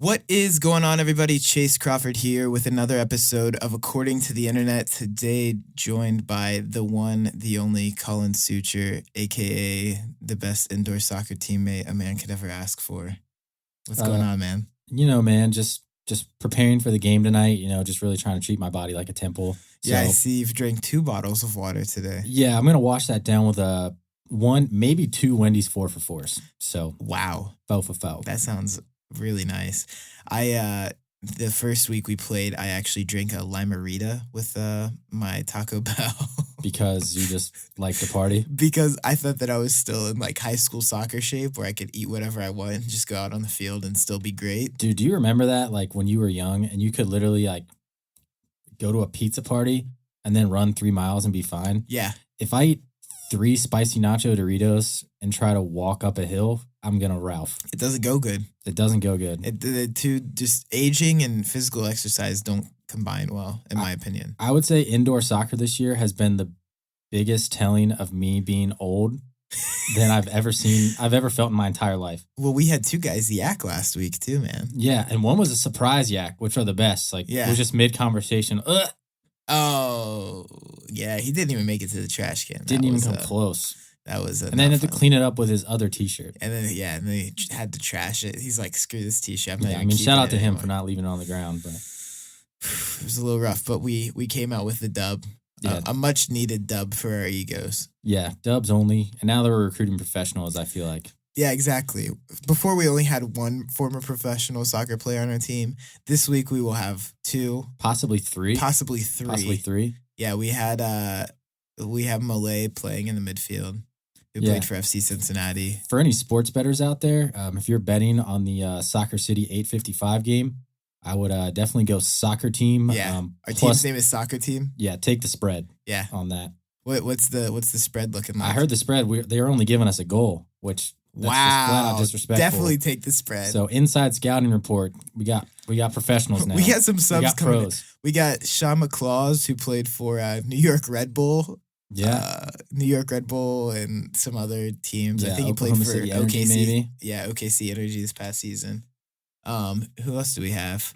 What is going on, everybody? Chase Crawford here with another episode of According to the Internet. Today, joined by the one, the only Colin Sucher, a.k.a. the best indoor soccer teammate a man could ever ask for. What's going on, man? Man, just preparing for the game tonight, just really trying to treat my body like a temple. Yeah, I see you've drank 2 bottles of water today. Yeah, I'm going to wash that down with one, maybe 2 Wendy's 4 for 4s. So, wow. 4 for 4. That sounds really nice. The first week we played, I actually drank a limerita with my Taco Bell. Because you just like to party? Because I thought that I was still in like high school soccer shape where I could eat whatever I want and just go out on the field and still be great. Dude, do you remember that? Like when you were young and you could literally like go to a pizza party and then run 3 miles and be fine? Yeah. If I eat 3 spicy nacho Doritos and try to walk up a hill, I'm going to Ralph. It doesn't go good. It doesn't go good. The two, just aging and physical exercise don't combine well, in my opinion. I would say indoor soccer this year has been the biggest telling of me being old than I've ever felt in my entire life. Well, we had 2 guys yak last week too, man. Yeah, and one was a surprise yak, which are the best. Like, It was just mid-conversation. Ugh. Oh, yeah, he didn't even make it to the trash can. Didn't even come close. That was and then had to clean it up with his other T-shirt. And then he had to trash it. He's like, screw this T-shirt. Shout out to him for not leaving it on the ground. But it was a little rough, but we came out with the dub. Yeah. A much needed dub for our egos. Yeah, dubs only. And now that we're recruiting professionals, I feel like. Yeah, exactly. Before we only had 1 former professional soccer player on our team. This week we will have 2. Possibly 3. Possibly 3. Yeah, we have Malay playing in the midfield. Who played for FC Cincinnati. For any sports bettors out there, if you're betting on the Soccer City 855 game, I would definitely go soccer team. Yeah, our team's name is Soccer Team. Yeah, take the spread. Yeah, on that. What's the spread looking like? I heard the spread. They were only giving us a goal, which that's just flat out disrespectful. Definitely take the spread. So inside scouting report, we got professionals now. We got some subs coming. Pros. We got Sean McClaws, who played for New York Red Bull. Yeah, New York Red Bull and some other teams. Yeah, I think he played for City Energy, OKC. Maybe. Yeah, OKC Energy this past season. Who else do we have?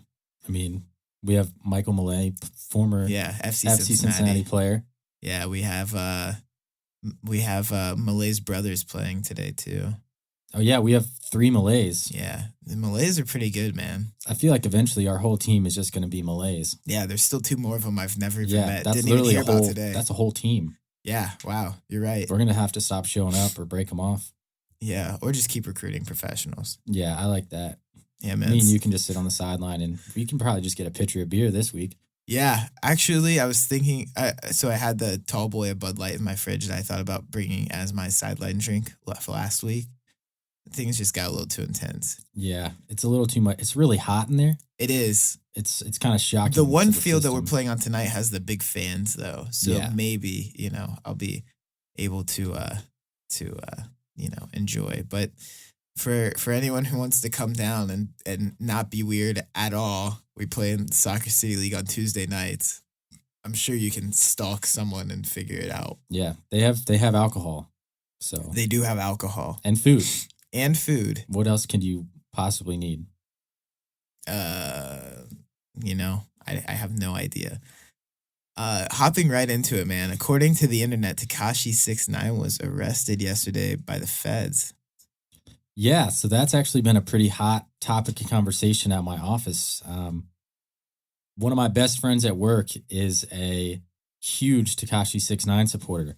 I mean, we have Michael Malay, former FC Cincinnati player. Yeah, we have Malay's brothers playing today too. Oh yeah, we have 3 Malays. Yeah, the Malays are pretty good, man. I feel like eventually our whole team is just going to be Malays. Yeah, there's still 2 more of them I've never even met. That's Didn't literally even hear about today. That's a whole team. Yeah, wow, you're right. We're going to have to stop showing up or break them off. Yeah, or just keep recruiting professionals. Yeah, I like that. Yeah, man. Me and you can just sit on the sideline and we can probably just get a pitcher of beer this week. Yeah, actually, I was thinking, so I had the tall boy of Bud Light in my fridge that I thought about bringing as my sideline drink last week. Things just got a little too intense. Yeah, it's a little too much. It's really hot in there. It is. It's kind of shocking. The one field that we're playing on tonight has the big fans, though. So maybe, I'll be able to enjoy. But for anyone who wants to come down and not be weird at all, we play in Soccer City League on Tuesday nights. I'm sure you can stalk someone and figure it out. Yeah, they have alcohol. So they do have alcohol. And food. What else can you possibly need? I have no idea. Hopping right into it, man. According to the internet, Tekashi 6ix9ine was arrested yesterday by the feds. Yeah, so that's actually been a pretty hot topic of conversation at my office. One of my best friends at work is a huge Tekashi 6ix9ine supporter.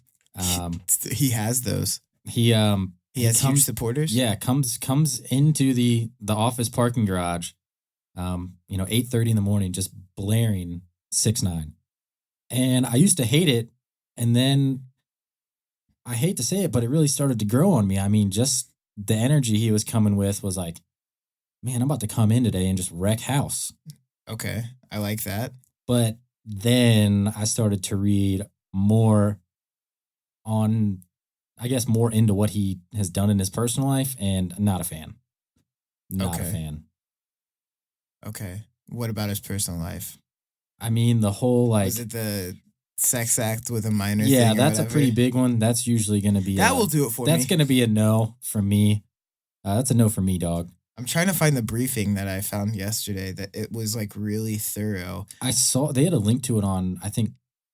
He has those. He has huge supporters. Yeah, comes into the office parking garage, 8:30 in the morning, just blaring 6ix9ine. And I used to hate it, and then I hate to say it, but it really started to grow on me. I mean, just the energy he was coming with was like, man, I'm about to come in today and just wreck house. Okay, I like that. But then I started to read more on, I guess, more into what he has done in his personal life, and not a fan. Not a fan. Okay. What about his personal life? I mean, the whole, like... Was it the sex act with a minor thing? Yeah, that's a pretty big one. That's usually going to be... That will do it for me. That's going to be a no from me. That's a no for me, dog. I'm trying to find the briefing that I found yesterday that it was like really thorough. I saw they had a link to it on, I think,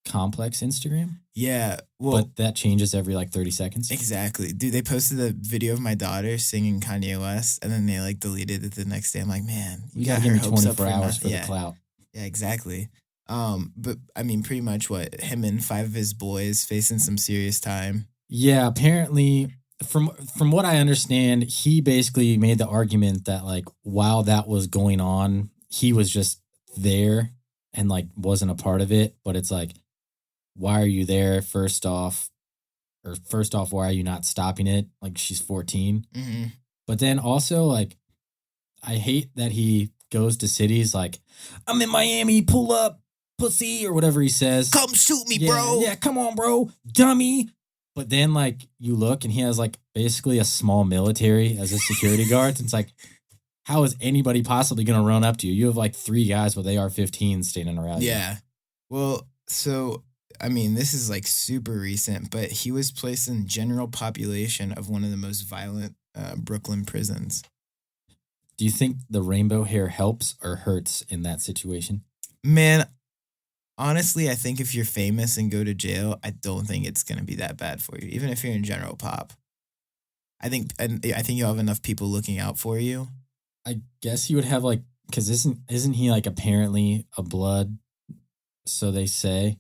Complex Instagram, Yeah. Well, but that changes every like 30 seconds. exactly. Dude, they posted a video of my daughter singing Kanye West and then they like deleted it the next day. I'm like, man, You got gotta give her me hopes up 24 hours for yeah. the clout. Yeah, exactly. But I mean, pretty much what him and 5 of his boys facing some serious time. Yeah, apparently, from what I understand, he basically made the argument that like while that was going on, he was just there and like wasn't a part of it. But it's like, why are you there? First off, why are you not stopping it? Like she's 14. Mm-hmm. But then also like, I hate that he goes to cities like, I'm in Miami, pull up, pussy, or whatever he says. Come shoot me, Yeah, bro. Yeah, come on, bro, dummy. But then, like, you look and he has, like, basically a small military as a security guard. It's like, how is anybody possibly going to run up to you? You have, like, 3 guys with AR-15s standing around you. Yeah. Well, so, I mean, this is, like, super recent, but he was placed in general population of one of the most violent Brooklyn prisons. Do you think the rainbow hair helps or hurts in that situation? Man, honestly, I think if you're famous and go to jail, I don't think it's going to be that bad for you, even if you're in general pop. I think you'll have enough people looking out for you. I guess you would have, like, because isn't he, like, apparently a blood, so they say?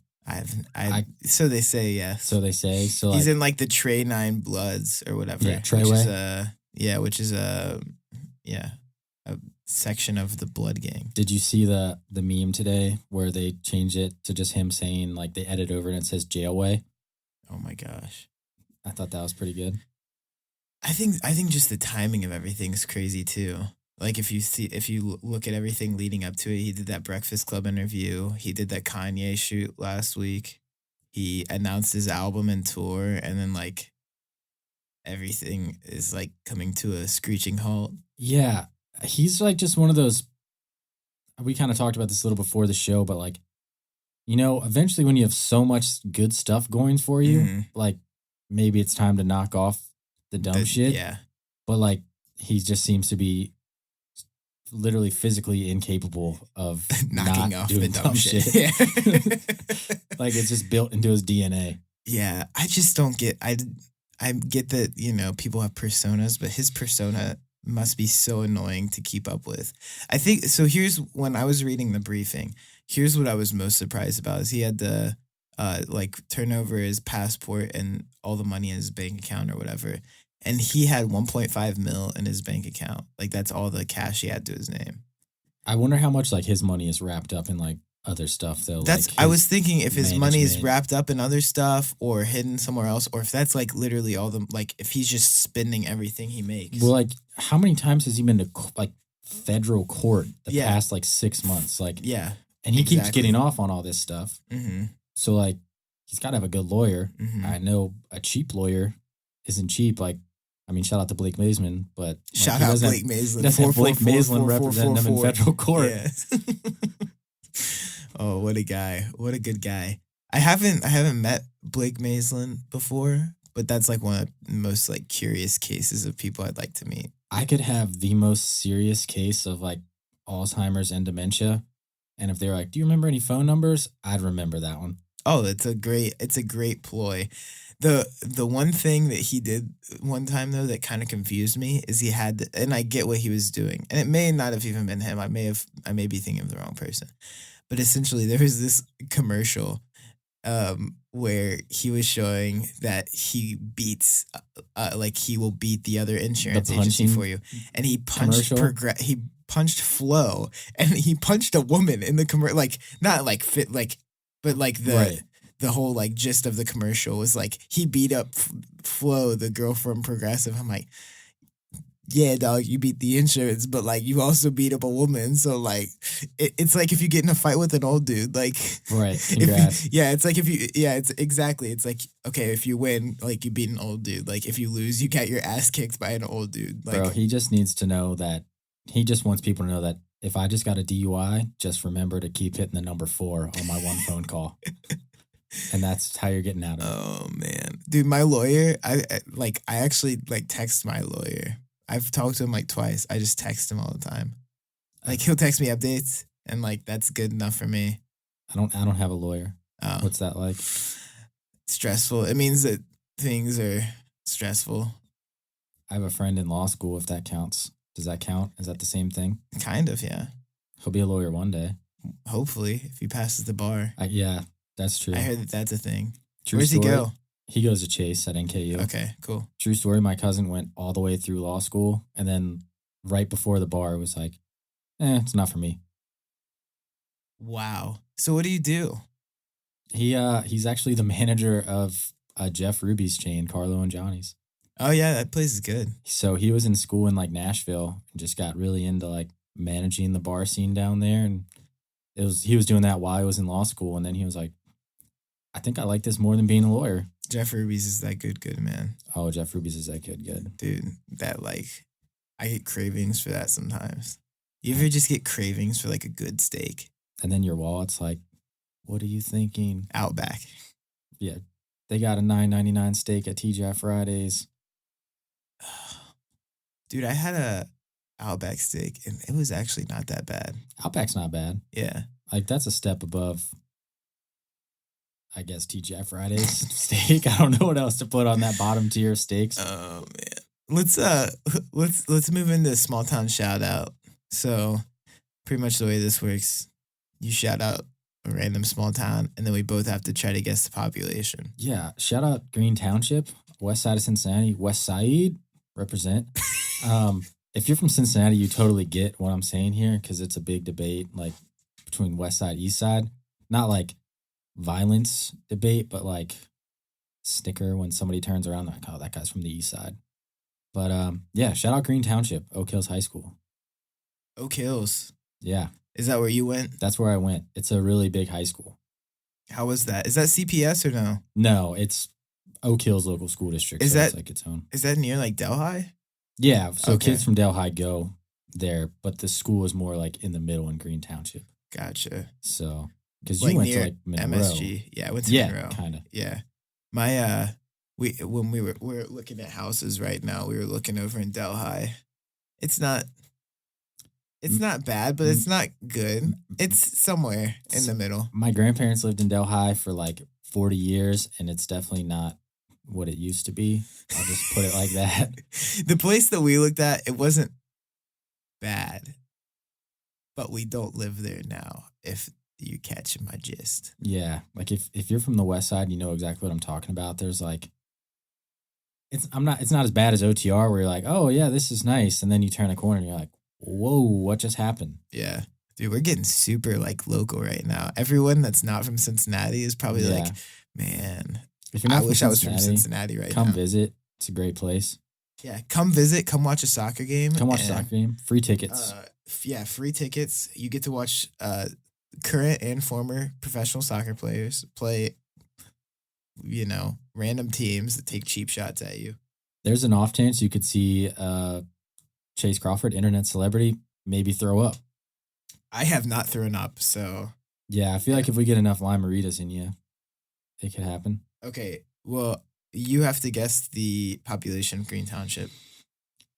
So they say, yes. So they say. So he's like, in, like, the Trey 9 Bloods or whatever. Yeah, Treyway. Which is a section of the Blood Gang. Did you see the meme today where they changed it to just him saying, like, they edit over and it says Jailway? Oh my gosh. I thought that was pretty good. I think just the timing of everything is crazy too. Like if you look at everything leading up to it, he did that Breakfast Club interview. He did that Kanye shoot last week. He announced his album and tour, and then like everything is like coming to a screeching halt. Yeah. He's like just one of those, we kind of talked about this a little before the show, but like, you know, eventually when you have so much good stuff going for you, like maybe it's time to knock off the dumb shit. Yeah. But like, he just seems to be literally physically incapable of knocking not off doing the dumb shit. Yeah. Like it's just built into his DNA. Yeah. I just don't get, I get that, you know, people have personas, but his persona must be so annoying to keep up with. I think, so here's, when I was reading the briefing, here's what I was most surprised about is he had to like turn over his passport and all the money in his bank account or whatever. And he had 1.5 mil in his bank account. Like that's all the cash he had to his name. I wonder how much like his money is wrapped up in like other stuff though. That's like I was thinking if his money is management. wrapped up in other stuff or hidden somewhere else, or if that's like literally all the, like if he's just spending everything he makes. Well, like how many times has he been to like federal court the past like 6 months? Like, yeah. And he keeps getting off on all this stuff. Mm-hmm. So like he's got to have a good lawyer. Mm-hmm. I know a cheap lawyer isn't cheap. Like, I mean, shout out to Blake Maisman, but like, shout out Blake Maisman. Doesn't have Blake Maisman representing him in federal court. Yeah. Oh, what a guy! What a good guy. I haven't met Blake Maislan before, but that's like one of the most like curious cases of people I'd like to meet. I could have the most serious case of like Alzheimer's and dementia, and if they're like, "Do you remember any phone numbers?" I'd remember that one. Oh, it's a great ploy. The one thing that he did one time though that kind of confused me is he had, and I get what he was doing, and it may not have even been him. I may be thinking of the wrong person, but essentially there was this commercial where he was showing that he beats, like he will beat the other insurance agency for you, and he punched he punched Flo, and he punched a woman in the commercial, like not like fit like, but like the whole like gist of the commercial was like he beat up Flo, the girl from Progressive. I'm like, yeah, dog, you beat the insurance, but like you also beat up a woman. So like, it's like if you get in a fight with an old dude, like, right? Congrats. It's like it's exactly. It's like, okay, if you win, like you beat an old dude. Like if you lose, you got your ass kicked by an old dude. Like, bro, he just needs to know that he just wants people to know that if I just got a DUI, just remember to keep hitting the number 4 on my one phone call. And that's how you're getting out of it. Oh man, dude, my lawyer, I actually like text my lawyer I've talked to him like twice. I just text him all the time. Like he'll text me updates, and like that's good enough for me. I don't have a lawyer. Oh. What's that like? Stressful. It means that things are stressful. I have a friend in law school, if that counts. Does that count? Is that the same thing? Kind of, yeah. He'll be a lawyer one day. Hopefully, if he passes the bar. Yeah, that's true. I heard that that's a thing. True Where's story. he go? He goes to Chase at NKU. Okay, cool. True story. My cousin went all the way through law school, and then right before the bar was like, it's not for me. Wow. So what do you do? He's actually the manager of Jeff Ruby's chain, Carlo and Johnny's. Oh yeah, that place is good. So he was in school in like Nashville and just got really into like managing the bar scene down there, and he was doing that while he was in law school, and then he was like, I think I like this more than being a lawyer. Jeff Ruby's is that good, man. Oh, Jeff Ruby's is that good. Dude, that like, I get cravings for that sometimes. You ever just get cravings for like a good steak? And then your wallet's like, what are you thinking? Outback. Yeah. They got a $9.99 steak at TGI Fridays. Dude, I had a Outback steak, and it was actually not that bad. Outback's not bad. Yeah. Like, that's a step above, I guess, TGI Fridays steak. I don't know what else to put on that bottom tier of steaks. Oh, man. Let's move into small town shout out. So, pretty much the way this works, you shout out a random small town, and then we both have to try to guess the population. Yeah. Shout out Green Township, west side of Cincinnati. West side, represent. If you're from Cincinnati, you totally get what I'm saying here, because it's a big debate, like, between west side, east side. Not like violence debate, but like snicker when somebody turns around, like, oh, that guy's from the east side. But yeah, shout out Green Township, Oak Hills High School. Oak Hills. Yeah. Is that where you went? That's where I went. It's a really big high school. How was that? Is that CPS or no? No, it's Oak Hills Local School District. It's like its own. Is that near like Delhi? Yeah. So kids from Delhi go there, but the school is more like in the middle in Green Township. Gotcha. So, because like you went to like Monroe. MSG. Yeah, I went to Monroe. Kind of. Yeah. My, when we're looking at houses right now, we were looking over in Delhi. It's not bad, but it's not good. It's somewhere in the middle. My grandparents lived in Delhi for like 40 years, and it's definitely not what it used to be. I'll just put it like that. The place that we looked at, it wasn't bad, but we don't live there now, if you catch my gist. Yeah. Like if you're from the west side, you know exactly what I'm talking about. There's like, it's not as bad as OTR where you're like, oh yeah, this is nice. And then you turn a corner and you're like, whoa, what just happened? Yeah. Dude, we're getting super like local right now. Everyone that's not from Cincinnati is probably like, man, if you're not I wish I was from Cincinnati right now. Come visit. It's a great place. Yeah, come visit. Come watch a soccer game. Come watch a soccer game. Free tickets. Yeah, free tickets. You get to watch current and former professional soccer players play, random teams that take cheap shots at you. There's an off chance you could see Chase Crawford, internet celebrity, maybe throw up. I have not thrown up, so... Yeah, I feel like if we get enough Lime-A-Ritas in you, it could happen. Okay, well, you have to guess the population of Green Township.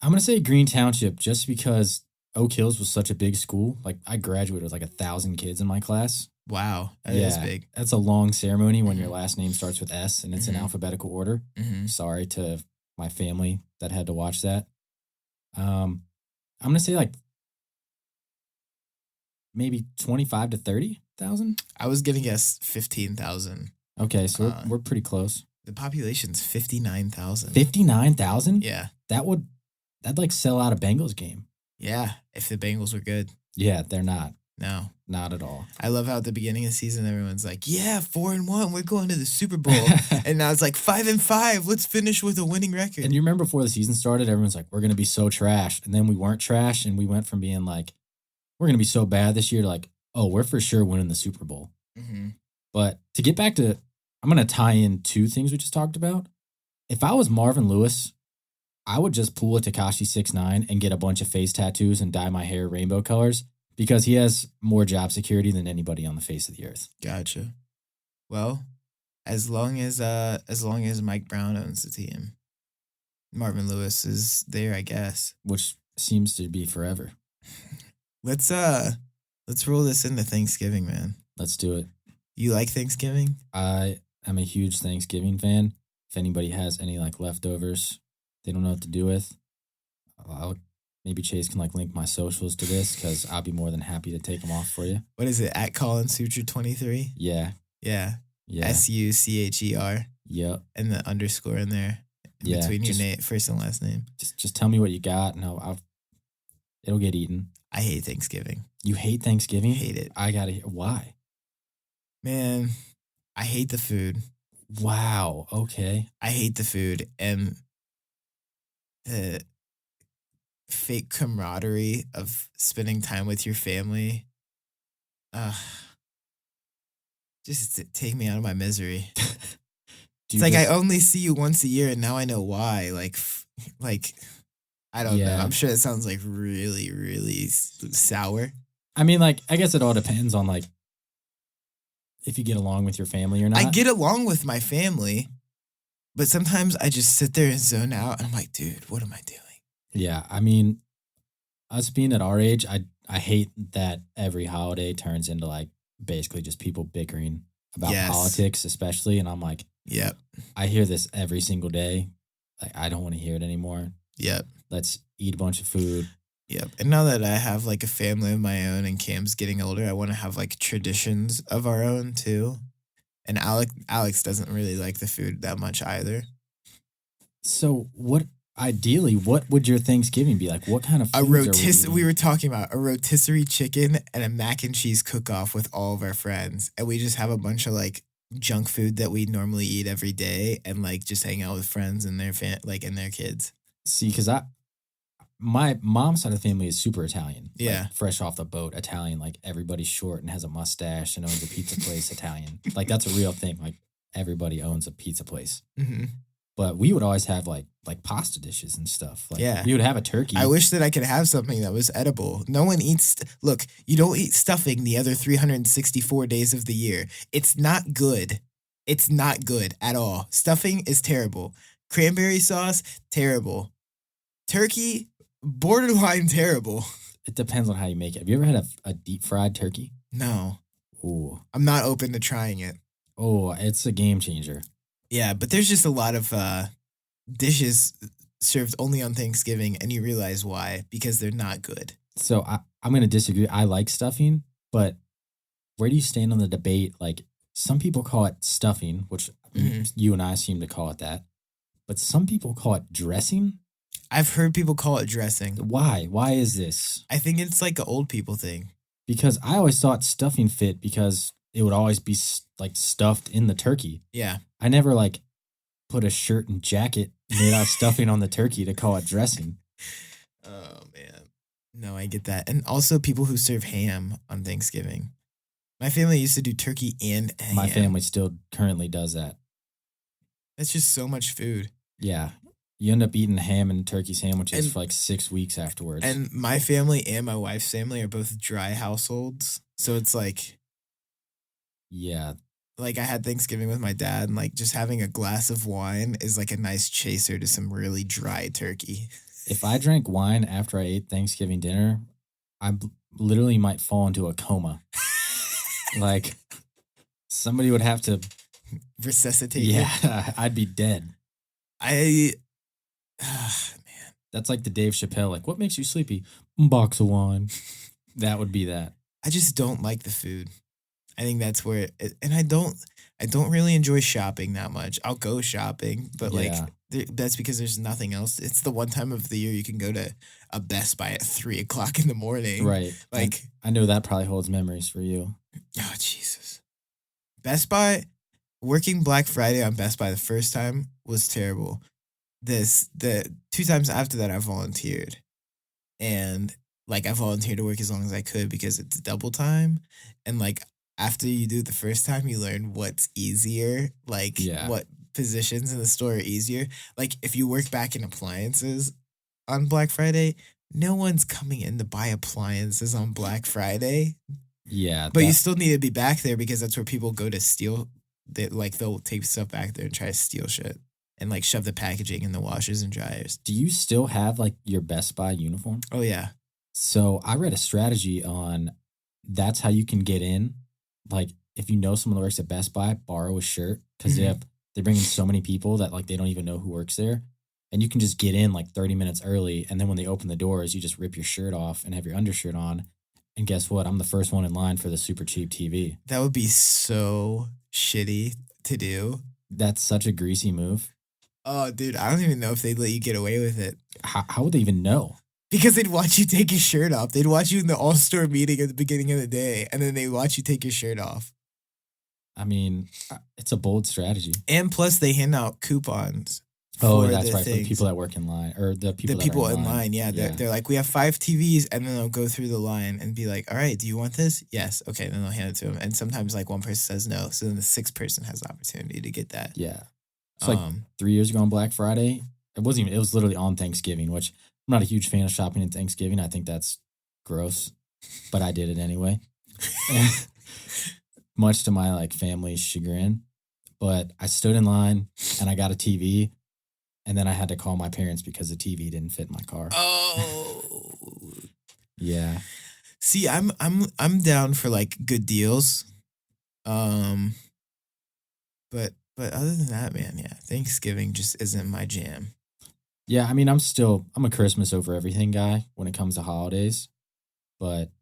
I'm going to say Green Township just because Oak Hills was such a big school. Like, I graduated with like 1,000 kids in my class. Wow, that is big. That's a long ceremony when your last name starts with S and it's in alphabetical order. Sorry to my family that had to watch that. I'm going to say like maybe 25 to 30,000. I was going to guess 15,000. Okay, so we're pretty close. The population's 59,000. 59,000? Yeah. That'd like sell out a Bengals game. Yeah, if the Bengals were good. Yeah, they're not. No. Not at all. I love how at the beginning of the season, everyone's like, yeah, 4-1, we're going to the Super Bowl. And now it's like 5-5, let's finish with a winning record. And you remember before the season started, everyone's like, we're going to be so trash. And then we weren't trash, and we went from being like, we're going to be so bad this year to like, oh, we're for sure winning the Super Bowl. But to get back to, I'm going to tie in two things we just talked about. If I was Marvin Lewis, I would just pull a Tekashi 6ix9ine and get a bunch of face tattoos and dye my hair rainbow colors because he has more job security than anybody on the face of the earth. Gotcha. Well, as long as Mike Brown owns the team, Marvin Lewis is there, I guess. which seems to be forever. Let's roll this into Thanksgiving, man. Let's do it. You like Thanksgiving? I am a huge Thanksgiving fan. If anybody has any like leftovers they don't know what to do with, maybe Chase can like link my socials to this because I'll be more than happy to take them off for you. What is it? At Colin Sucher 23? Yeah. Yeah. Yeah. SUCHER. Yep. And the underscore in there between your first and last name. Just tell me what you got and it'll get eaten. I hate Thanksgiving. You hate Thanksgiving? Hate it. I gotta hear why. Man, I hate the food. Wow. Okay. I hate the food and the fake camaraderie of spending time with your family. Just take me out of my misery. It's like I only see you once a year and now I know why. Like I don't know. I'm sure it sounds like really, really sour. I mean, like, I guess it all depends on like if you get along with your family or not. I get along with my family, but sometimes I just sit there and zone out and I'm like, dude, what am I doing? Yeah, I mean, us being at our age, I hate that every holiday turns into like basically just people bickering about politics, especially. And I'm like, yep. I hear this every single day. Like, I don't want to hear it anymore. Yep. Let's eat a bunch of food. Yep. And now that I have like a family of my own and Cam's getting older, I want to have like traditions of our own too. And Alex doesn't really like the food that much either. So what would your Thanksgiving be like? What kind of foods we were talking about a rotisserie chicken and a mac and cheese cook-off with all of our friends. And we just have a bunch of like junk food that we normally eat every day and like just hang out with friends and their and their kids. See, because my mom's side of the family is super Italian. Yeah. Like, fresh off the boat, Italian. Like, everybody's short and has a mustache and owns a pizza place, Italian. Like, that's a real thing. Like, everybody owns a pizza place. Mm-hmm. But we would always have, like pasta dishes and stuff. Like, yeah. We would have a turkey. I wish that I could have something that was edible. No one eats... Look, you don't eat stuffing the other 364 days of the year. It's not good. It's not good at all. Stuffing is terrible. Cranberry sauce, terrible. Turkey... borderline terrible. It depends on how you make it. Have you ever had a deep fried turkey? No. Ooh. I'm not open to trying it. Oh, it's a game changer. Yeah, but there's just a lot of dishes served only on Thanksgiving, and you realize why. Because they're not good. So I'm going to disagree. I like stuffing, but where do you stand on the debate? Like, some people call it stuffing, which you and I seem to call it that. But some people call it dressing. I've heard people call it dressing. Why? Why is this? I think it's like an old people thing. Because I always thought stuffing fit because it would always be like stuffed in the turkey. Yeah. I never like put a shirt and jacket made out of stuffing on the turkey to call it dressing. Oh, man. No, I get that. And also people who serve ham on Thanksgiving. My family used to do turkey and ham. My family still currently does that. That's just so much food. Yeah. You end up eating ham and turkey sandwiches for like 6 weeks afterwards. And my family and my wife's family are both dry households. So it's like... Yeah. Like I had Thanksgiving with my dad and like just having a glass of wine is like a nice chaser to some really dry turkey. If I drank wine after I ate Thanksgiving dinner, I literally might fall into a coma. Like somebody would have to... resuscitate you. Yeah, I'd be dead. Man. That's like the Dave Chappelle, like, what makes you sleepy? Box of wine. That would be that. I just don't like the food. I think that's where and I don't really enjoy shopping that much. I'll go shopping, but that's because there's nothing else. It's the one time of the year you can go to a Best Buy at 3:00 in the morning. Right. Like I know that probably holds memories for you. Oh, Jesus. Best Buy, working Black Friday on Best Buy the first time was terrible. The 2 times after that I volunteered. And like I volunteered to work as long as I could because it's double time. And like after you do it the first time, you learn what's easier, like what positions in the store are easier. Like if you work back in appliances on Black Friday, no one's coming in to buy appliances on Black Friday. Yeah. But you still need to be back there because that's where people go to steal. They'll take stuff back there and try to steal shit. and like shove the packaging in the washers and dryers. Do you still have like your Best Buy uniform? Oh yeah. So I read a strategy on that's how you can get in. Like if you know someone that works at Best Buy, borrow a shirt because they bring in so many people that like they don't even know who works there. And you can just get in like 30 minutes early. And then when they open the doors, you just rip your shirt off and have your undershirt on. And guess what? I'm the first one in line for the super cheap TV. That would be so shitty to do. That's such a greasy move. Oh, dude, I don't even know if they'd let you get away with it. How would they even know? Because they'd watch you take your shirt off. They'd watch you in the all-store meeting at the beginning of the day, and then they'd watch you take your shirt off. I mean, it's a bold strategy. And plus, they hand out coupons. Oh, that's right. For the people that work in line. Or the people in line. Yeah. They're like, we have 5 TVs, and then they'll go through the line and be like, all right, do you want this? Yes. Okay, then they'll hand it to them. And sometimes, like, one person says no, so then the 6th person has the opportunity to get that. Yeah. It's like 3 years ago on Black Friday. It was literally on Thanksgiving, which I'm not a huge fan of shopping on Thanksgiving. I think that's gross, but I did it anyway. Much to my like family's chagrin. But I stood in line and I got a TV, and then I had to call my parents because the TV didn't fit in my car. Oh. Yeah. See, I'm down for like good deals. But other than that, man, yeah, Thanksgiving just isn't my jam. Yeah, I mean, I'm a Christmas over everything guy when it comes to holidays, but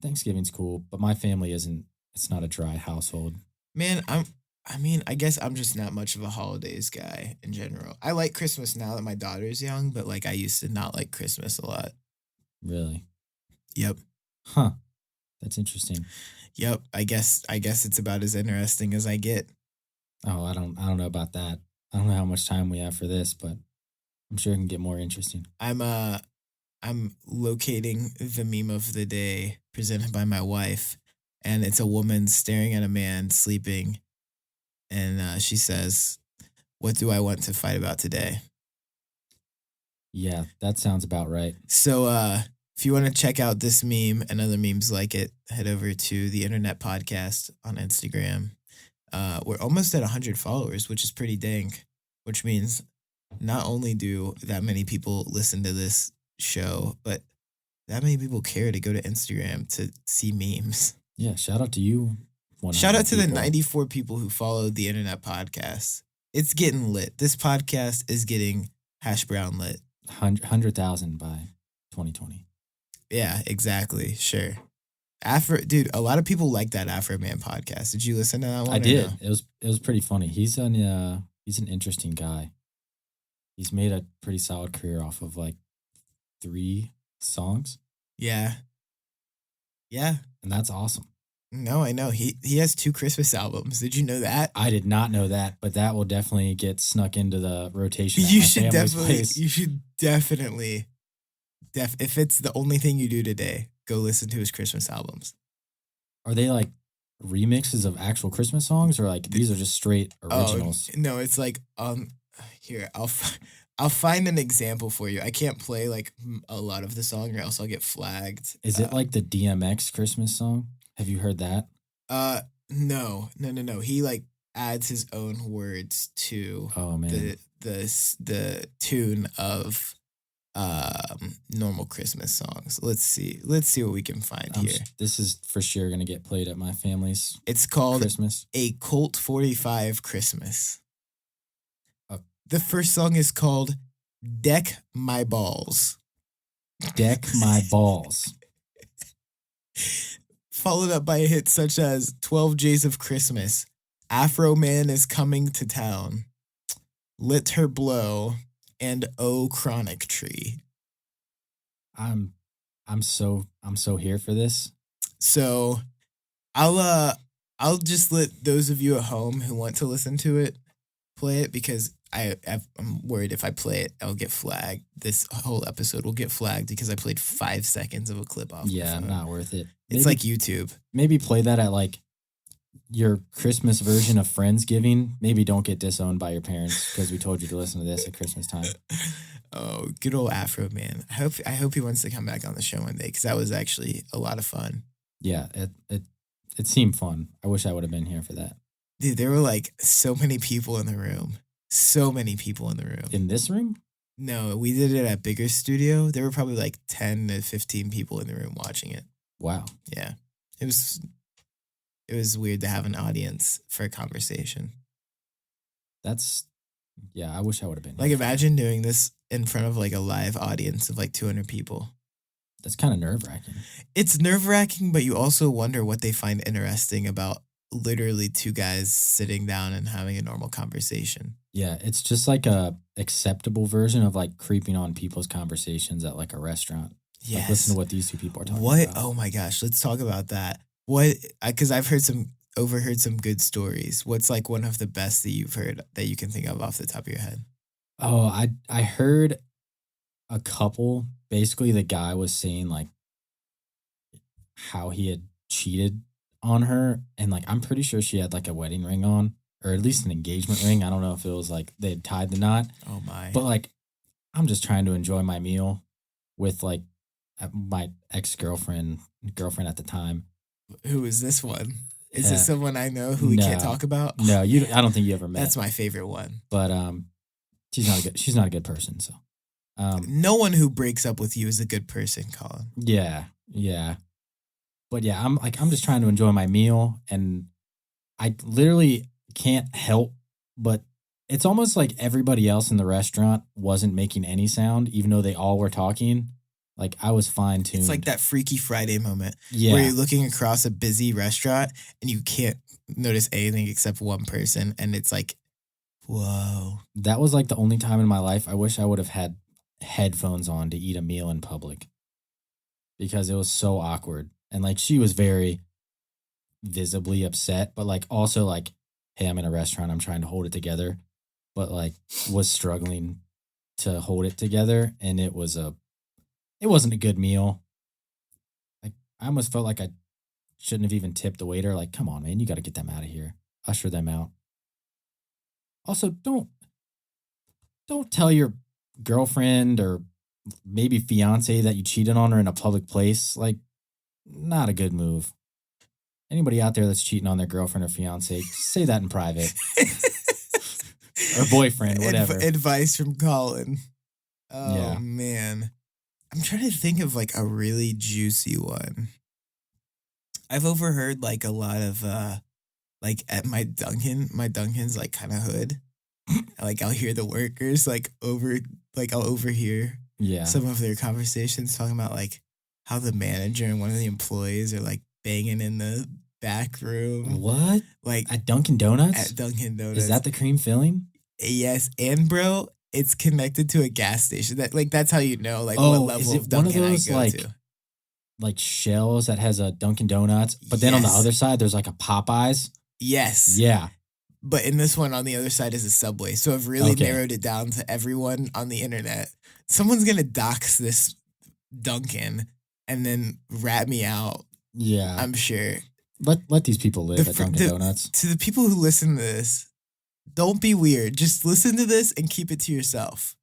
Thanksgiving's cool, but my family it's not a dry household. Man, I guess I'm just not much of a holidays guy in general. I like Christmas now that my daughter's young, but like I used to not like Christmas a lot. Really? Yep. Huh. That's interesting. Yep. I guess it's about as interesting as I get. Oh, I don't know about that. I don't know how much time we have for this, but I'm sure it can get more interesting. I'm locating the meme of the day presented by my wife, and it's a woman staring at a man sleeping, and she says, "What do I want to fight about today?" Yeah, that sounds about right. So, if you want to check out this meme and other memes like it, head over to the Internet Podcast on Instagram. We're almost at 100 followers, which is pretty dang, which means not only do that many people listen to this show, but that many people care to go to Instagram to see memes. Yeah, shout out to you. Shout out to the 94 people who followed the Internet Podcast. It's getting lit. This podcast is getting hash brown lit. 100,000 by 2020. Yeah, exactly. Sure. Dude, a lot of people like that Afro Man podcast. Did you listen to that one? I did. No? It was pretty funny. He's an interesting guy. He's made a pretty solid career off of like 3 songs. Yeah. Yeah. And that's awesome. No, I know. He has 2 Christmas albums. Did you know that? I did not know that, but that will definitely get snuck into the rotation. You should definitely if it's the only thing you do today, go listen to his Christmas albums. Are they like remixes of actual Christmas songs, or like these are just straight originals? Oh, no, it's like here, I'll find an example for you. I can't play like a lot of the song or else I'll get flagged. Is it like the DMX Christmas song? Have you heard that? No. He like adds his own words to the tune of normal Christmas songs. Let's see what we can find here. This is for sure gonna get played at my family's. It's called Christmas. A Colt 45 Christmas. The first song is called Deck My Balls. Deck My Balls. Followed up by hits such as 12 Days of Christmas, Afro Man is Coming to Town, Let Her Blow, and Oh Chronic Tree. I'm so here for this. So I'll just let those of you at home who want to listen to it play it, because I'm worried if I play it, I'll get flagged. This whole episode will get flagged because I played 5 seconds of a clip off. Yeah, not worth it. It's like YouTube. Maybe play that at like your Christmas version of Friendsgiving. Maybe don't get disowned by your parents because we told you to listen to this at Christmas time. Oh, good old Afro Man. I hope he wants to come back on the show one day, because that was actually a lot of fun. Yeah, it seemed fun. I wish I would have been here for that. Dude, there were like so many people in the room. So many people in the room. In this room? No, we did it at bigger studio. There were probably like 10 to 15 people in the room watching it. Wow. Yeah. It was weird to have an audience for a conversation. I wish I would have been. Like, imagine doing this in front of like a live audience of like 200 people. That's kind of nerve-wracking. It's nerve-wracking, but you also wonder what they find interesting about literally two guys sitting down and having a normal conversation. Yeah, it's just like a acceptable version of like creeping on people's conversations at like a restaurant. Yes. Like, listen to what these two people are talking about. Oh my gosh, let's talk about that. Because I've overheard some good stories. What's like one of the best that you've heard that you can think of off the top of your head? Oh, I heard a couple. Basically, the guy was saying like how he had cheated on her, and like I'm pretty sure she had like a wedding ring on, or at least an engagement ring. I don't know if it was like they had tied the knot. Oh my! But like, I'm just trying to enjoy my meal with like my girlfriend at the time. Who is this one? Is this someone I know who we can't talk about? No, I don't think you ever met. That's my favorite one. But she's not a good person. So no one who breaks up with you is a good person, Colin. Yeah. But yeah, I'm just trying to enjoy my meal, and I literally can't help but it's almost like everybody else in the restaurant wasn't making any sound, even though they all were talking. Like, I was fine-tuned. It's like that Freaky Friday moment where you're looking across a busy restaurant and you can't notice anything except one person, and it's like, whoa. That was like the only time in my life I wish I would have had headphones on to eat a meal in public, because it was so awkward. And like, she was very visibly upset, but like also like, hey, I'm in a restaurant, I'm trying to hold it together, but like was struggling to hold it together, and it wasn't a good meal. Like, I almost felt like I shouldn't have even tipped the waiter. Like, come on, man, you got to get them out of here. Usher them out. Also, don't tell your girlfriend or maybe fiance that you cheated on her in a public place. Like, not a good move. Anybody out there that's cheating on their girlfriend or fiance, say that in private. Or boyfriend, whatever. Advice from Colin. Oh, yeah. Man. I'm trying to think of like a really juicy one. I've overheard like a lot of like at my Dunkin's like kind of hood. Like, I'll hear the workers I'll overhear some of their conversations talking about like how the manager and one of the employees are like banging in the back room. What? Like, at Dunkin' Donuts? At Dunkin' Donuts. Is that the cream filling? Yes, and bro, it's connected to a gas station. That's how you know like what level of Dunkin' I go to. Like shells that has a Dunkin' Donuts, but then on the other side there's like a Popeyes. Yes. Yeah. But in this one on the other side is a Subway. So I've really narrowed it down to everyone on the internet. Someone's gonna dox this Dunkin' and then rat me out. Yeah. I'm sure. Let these people live at Dunkin' Donuts. To the people who listen to this, don't be weird. Just listen to this and keep it to yourself.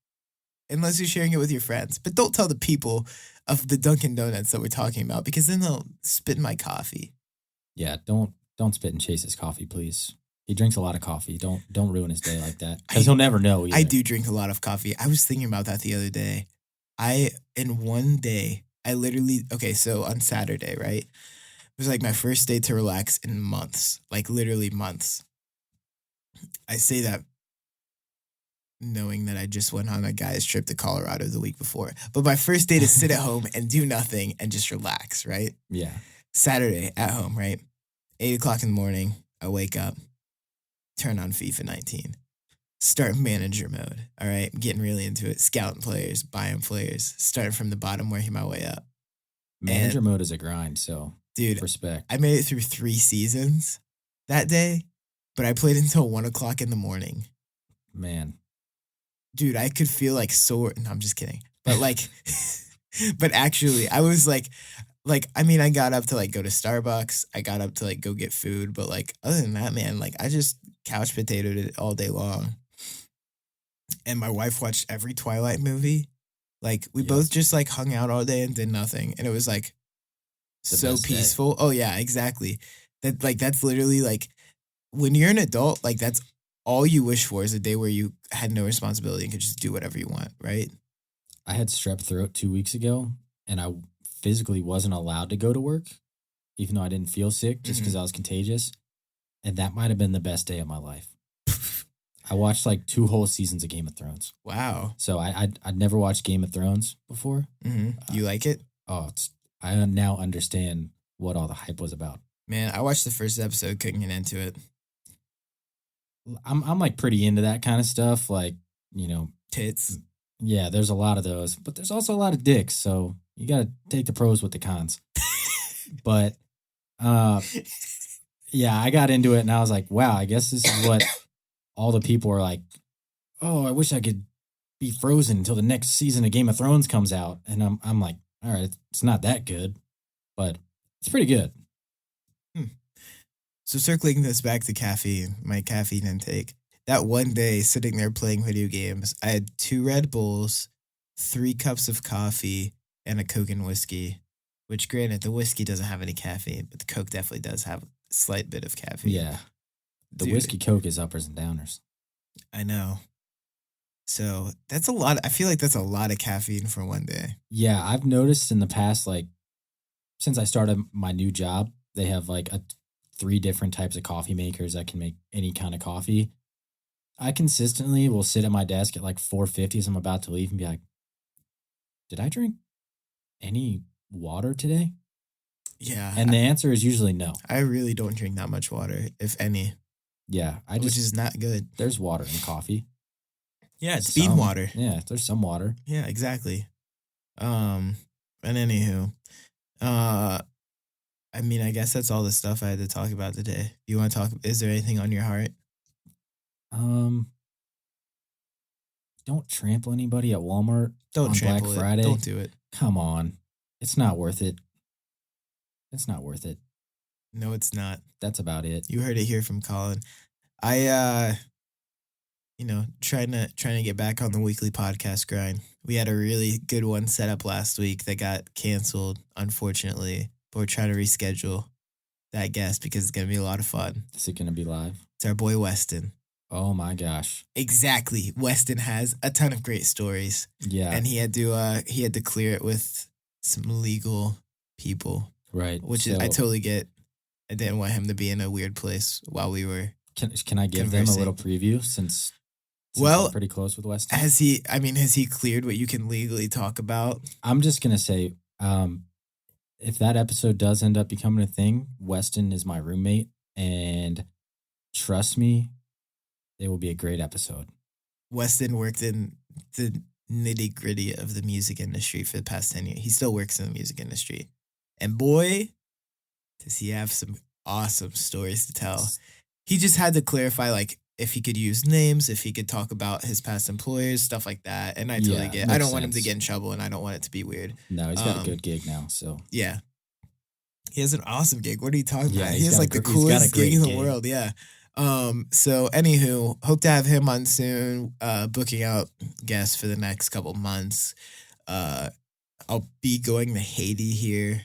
Unless you're sharing it with your friends. But don't tell the people of the Dunkin' Donuts that we're talking about, because then they'll spit in my coffee. Yeah, don't spit in Chase's coffee, please. He drinks a lot of coffee. Don't ruin his day like that, because he'll never know either. I do drink a lot of coffee. I was thinking about that the other day. In one day, I literally, so on Saturday, right? It was like my first day to relax in months, like literally months. I say that knowing that I just went on a guy's trip to Colorado the week before. But my first day to sit at home and do nothing and just relax, right? Yeah. Saturday at home, right? 8 o'clock in the morning, I wake up, turn on FIFA 19, start manager mode, all right? I'm getting really into it. Scouting players, buying players, starting from the bottom, working my way up. Manager mode is a grind, so dude, respect. I made it through 3 seasons that day, but I played until 1 o'clock in the morning. Man. Dude, I could feel like sore. No, I'm just kidding. But like, but actually, I was like, I mean, I got up to like go to Starbucks. I got up to like go get food. But like, other than that, man, like I just couch potatoed it all day long. And my wife watched every Twilight movie. Like, we both just like hung out all day and did nothing. And it was like so peaceful. Oh yeah, exactly. That's literally like, when you're an adult, like that's all you wish for is a day where you had no responsibility and could just do whatever you want, right? I had strep throat 2 weeks ago, and I physically wasn't allowed to go to work, even though I didn't feel sick, just because I was contagious. And that might have been the best day of my life. I watched like 2 whole seasons of Game of Thrones. Wow. So I'd never watched Game of Thrones before. You like it? I now understand what all the hype was about. Man, I watched the first episode, couldn't get into it. I'm like pretty into that kind of stuff, like, Tits. Yeah, there's a lot of those, but there's also a lot of dicks, so you got to take the pros with the cons. But yeah, I got into it and I was like, wow, I guess this is what all the people are like, oh, I wish I could be frozen until the next season of Game of Thrones comes out. And I'm like, all right, it's not that good, but it's pretty good. So circling this back to caffeine, my caffeine intake, that one day sitting there playing video games, I had 2 Red Bulls, 3 cups of coffee, and a Coke and whiskey, which granted, the whiskey doesn't have any caffeine, but the Coke definitely does have a slight bit of caffeine. Yeah. The whiskey Coke is uppers and downers. I know. So that's a lot. I feel like that's a lot of caffeine for one day. Yeah, I've noticed in the past, like, since I started my new job, they have like 3 different types of coffee makers that can make any kind of coffee. I consistently will sit at my desk at like 4:50 as I'm about to leave and be like, did I drink any water today? Yeah. And the answer is usually no. I really don't drink that much water, if any. Yeah. Which is not good. There's water in coffie. Yeah, it's bean water. Yeah, there's some water. Yeah, exactly. And anywho, I mean, I guess that's all the stuff I had to talk about today. You want to talk? Is there anything on your heart? Don't trample anybody at Walmart Don't on trample Black Friday. Don't do it. Come on. It's not worth it. It's not worth it. No, it's not. That's about it. You heard it here from Colin. I trying to get back on the weekly podcast grind. We had a really good one set up last week that got canceled, unfortunately. But we're trying to reschedule that guest because it's gonna be a lot of fun. Is it gonna be live? It's our boy Weston. Oh my gosh. Exactly. Weston has a ton of great stories. Yeah. And he had to clear it with some legal people. Right. Which I totally get. I didn't want him to be in a weird place while we were Can I give them a little preview since we're pretty close with Weston? Has he cleared what you can legally talk about? I'm just gonna say, if that episode does end up becoming a thing, Weston is my roommate, and trust me, it will be a great episode. Weston worked in the nitty-gritty of the music industry for the past 10 years. He still works in the music industry. And boy, does he have some awesome stories to tell. He just had to clarify, like, if he could use names, if he could talk about his past employers, stuff like that. And I totally get it. I don't want him to get in trouble, and I don't want it to be weird. No, he's got a good gig now, so. Yeah. He has an awesome gig. What are you talking about? He has, like, the coolest gig in the world. Yeah. So anywho, hope to have him on soon, booking out guests for the next couple months. I'll be going to Haiti here,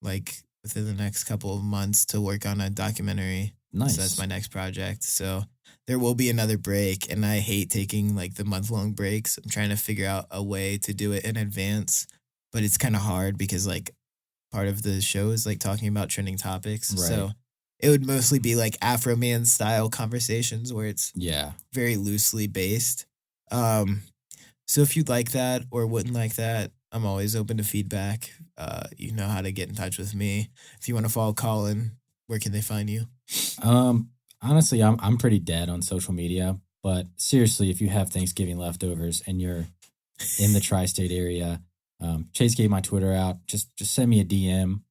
like, within the next couple of months to work on a documentary. Nice. So that's my next project. So there will be another break, and I hate taking like the month-long breaks. I'm trying to figure out a way to do it in advance, but it's kind of hard because like part of the show is like talking about trending topics. Right. So it would mostly be like Afro Man style conversations where it's very loosely based. So if you'd like that or wouldn't like that, I'm always open to feedback. You know how to get in touch with me. If you want to follow Colin, where can they find you? Honestly, I'm pretty dead on social media, but seriously, if you have Thanksgiving leftovers and you're in the tri-state area, Chase gave my Twitter out. Just send me a DM.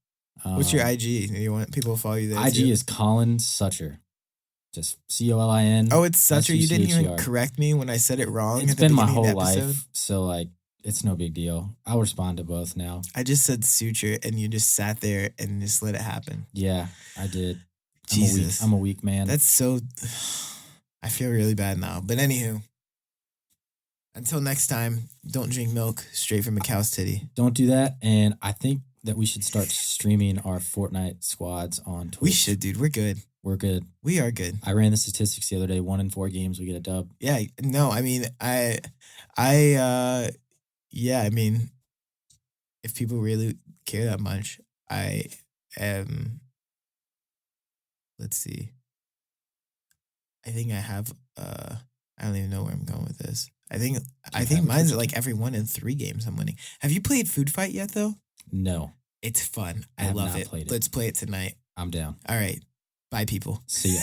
What's your IG? You want people to follow you there? IG too? is Colin Sucher. Just Colin. Oh, it's Sucher. You didn't even correct me when I said it wrong. It's been my whole life, so like it's no big deal. I'll respond to both now. I just said Sucher, and you just sat there and just let it happen. Yeah, I did. Jesus. I'm a weak man. That's so... I feel really bad now. But anywho, until next time, don't drink milk straight from a cow's titty. Don't do that. And I think that we should start streaming our Fortnite squads on Twitch. We should, dude. We're good. We're good. We are good. I ran the statistics the other day. 1 in 4 games, we get a dub. Yeah. No, I mean, yeah, I mean, if people really care that much, I am, let's see. I think I have, I don't even know where I'm going with this. I think mine's like every 1 in 3 games I'm winning. Have you played Food Fight yet, though? No. It's fun. I have love not it. played it. Let's play it tonight. I'm down. All right. Bye, people. See ya.